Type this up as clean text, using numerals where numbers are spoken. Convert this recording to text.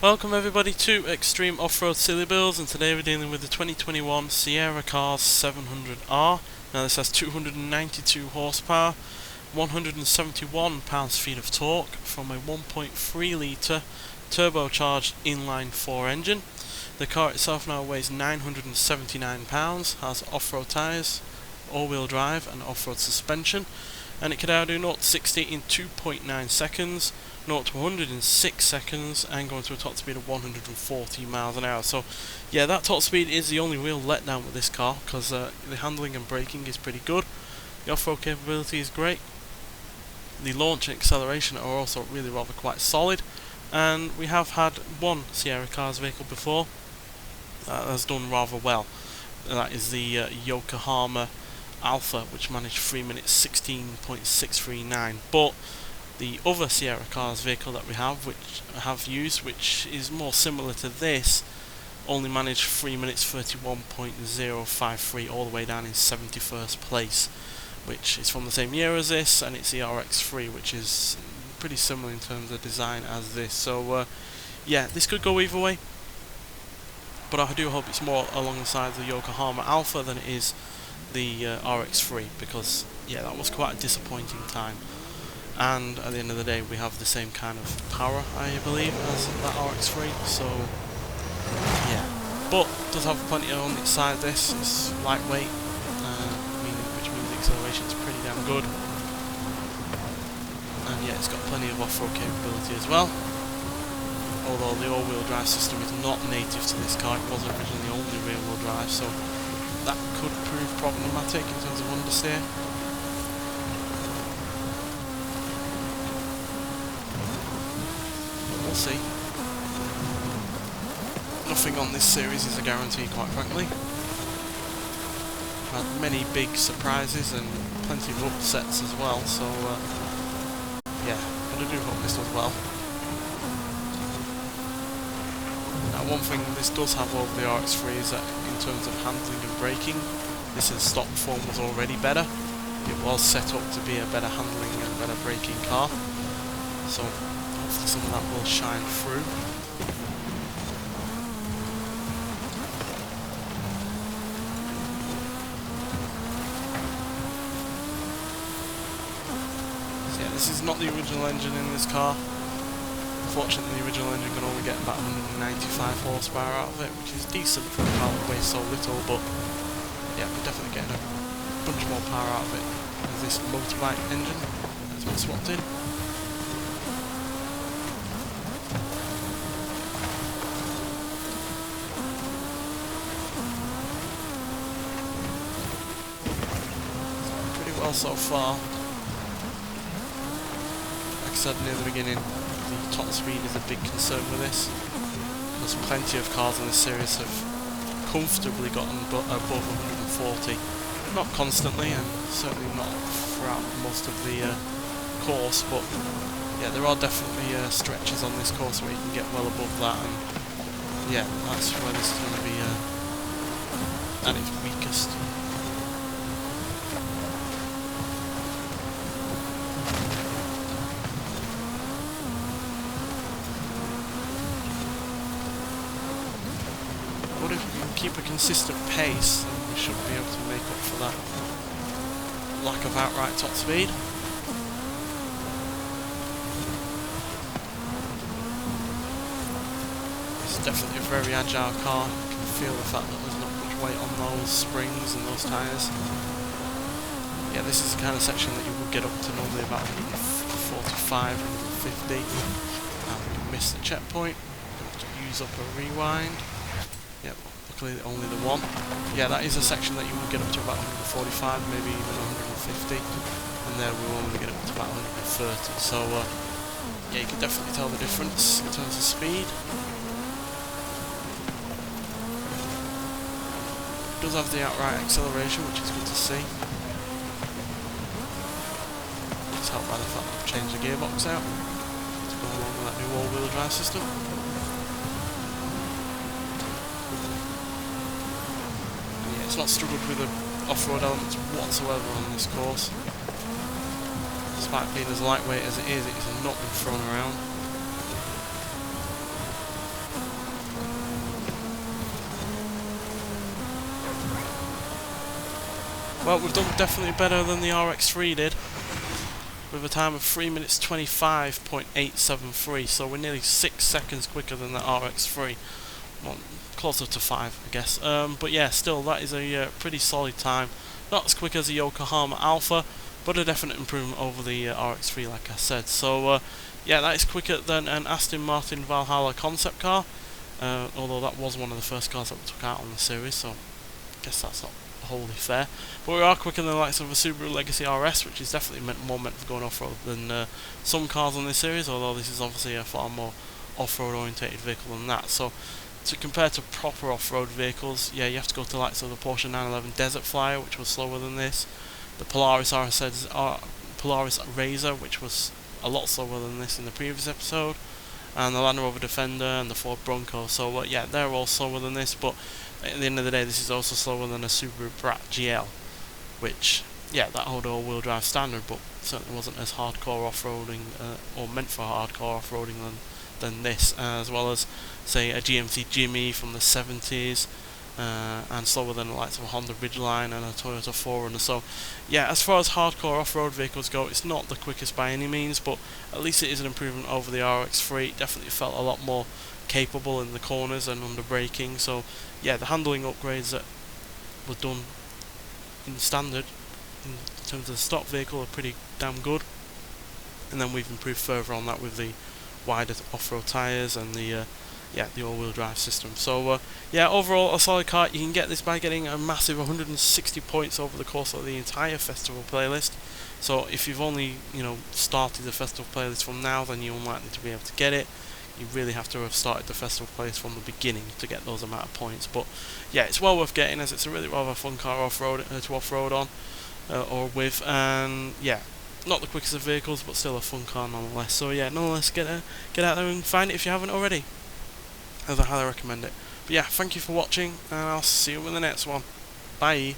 Welcome everybody to Extreme Off-Road Silly Builds, and today we're dealing with the 2021 Sierra Cars 700R. Now this has 292 horsepower, 171 pounds-feet of torque from a 1.3 litre turbocharged inline-4 engine. The car itself now weighs 979 pounds, has off-road tyres, all-wheel drive and off-road suspension, and it can now do 0 to 60 in 2.9 seconds, 0 to 100 in 6 seconds, and going to a top speed of 140 miles an hour. So yeah, that top speed is the only real letdown with this car, because the handling and braking is pretty good. The off-road capability is great. The launch and acceleration are also really rather quite solid, and we have had one Sierra Cars vehicle before that has done rather well. That is the Yokohama Alpha, which managed 3 minutes 16.639, but the other Sierra Cars vehicle that we have, which I have used, which is more similar to this, only managed 3 minutes 31.053 all the way down in 71st place, which is from the same year as this, and it's the RX3, which is pretty similar in terms of design as this. So yeah, this could go either way, but I do hope it's more along the sides of the Yokohama Alpha than it is the RX3, because yeah, that was quite a disappointing time. And at the end of the day, we have the same kind of power, I believe, as that RX3. So yeah, but it does have plenty on its side. This it's lightweight, which means the acceleration is pretty damn good, and yeah, it's got plenty of off-road capability as well. Although the all-wheel drive system is not native to this car, it was originally only rear-wheel drive, so that could prove problematic in terms of understeer. But we'll see. Nothing on this series is a guarantee, quite frankly. We've had many big surprises and plenty of upsets as well, so yeah, but I do hope this does well. Now, one thing this does have over the RX3 is that in terms of handling and braking, this in stock form was already better. It was set up to be a better handling and better braking car, so hopefully some of that will shine through. So yeah, this is not the original engine in this car. Unfortunately, the original engine can only get about 195 horsepower out of it, which is decent for a car that weighs so little, but yeah, we're definitely getting a bunch more power out of it as this motorbike engine has been swapped in. Pretty well so far. Like I said near the beginning, the top speed is a big concern with this. There's plenty of cars in this series have comfortably gotten above 140, not constantly and certainly not throughout most of the course, but yeah, there are definitely stretches on this course where you can get well above that, and yeah, that's where this is going to be at its weakest. But if we can keep a consistent pace, then we should be able to make up for that lack of outright top speed. It's definitely a very agile car. You can feel the fact that there's not much weight on those springs and those tyres. Yeah, this is the kind of section that you will get up to normally about 145, 150. And we missed the checkpoint. Have to use up a rewind. Yep, luckily only the one. Yeah, that is a section that you will get up to about 145, maybe even 150, and there we will only get up to about 130. So yeah, you can definitely tell the difference in terms of speed. It does have the outright acceleration, which is good to see. It's helped by the fact that I've changed the gearbox out to go along with that new all-wheel drive system. It's not struggled with the off-road elements whatsoever on this course. Despite being as lightweight as it is, it's not been thrown around. Well, we've done definitely better than the RX-3 did, with a time of 3 minutes 25.873, so we're nearly 6 seconds quicker than the RX-3. Well, closer to 5, I guess. But yeah, still, that is a pretty solid time. Not as quick as the Yokohama Alpha, but a definite improvement over the RX-3, like I said. So yeah, that is quicker than an Aston Martin Valhalla concept car, although that was one of the first cars that we took out on the series, so I guess that's not wholly fair. But we are quicker than the likes of a Subaru Legacy RS, which is definitely more meant for going off-road than some cars on this series, although this is obviously a far more off-road orientated vehicle than that. So to compare to proper off-road vehicles, yeah, you have to go to the likes of the Porsche 911 Desert Flyer, which was slower than this, the Polaris Polaris Razor, which was a lot slower than this in the previous episode, and the Land Rover Defender and the Ford Bronco. So yeah, they're all slower than this, but at the end of the day, this is also slower than a Subaru Brat GL, which, yeah, that had all-wheel drive standard, but certainly wasn't as hardcore off-roading, or meant for hardcore off-roading than this, as well as, say, a GMC Jimmy from the 70s, and slower than the likes of a Honda Ridgeline and a Toyota 4Runner. So yeah, as far as hardcore off-road vehicles go, it's not the quickest by any means, but at least it is an improvement over the RX-3. It definitely felt a lot more capable in the corners and under braking. So yeah, the handling upgrades that were done in standard in terms of the stock vehicle are pretty damn good, and then we've improved further on that with the wider off-road tyres and the all-wheel drive system. So yeah, overall a solid car. You can get this by getting a massive 160 points over the course of the entire festival playlist. So if you've only started the festival playlist from now, then you're unlikely to be able to get it. You really have to have started the festival playlist from the beginning to get those amount of points. But yeah, it's well worth getting, as it's a really rather fun car off-road to off-road on or with, and yeah, not the quickest of vehicles, but still a fun car nonetheless. So yeah, nonetheless, get out there and find it if you haven't already, as I highly recommend it. But yeah, thank you for watching, and I'll see you in the next one. Bye.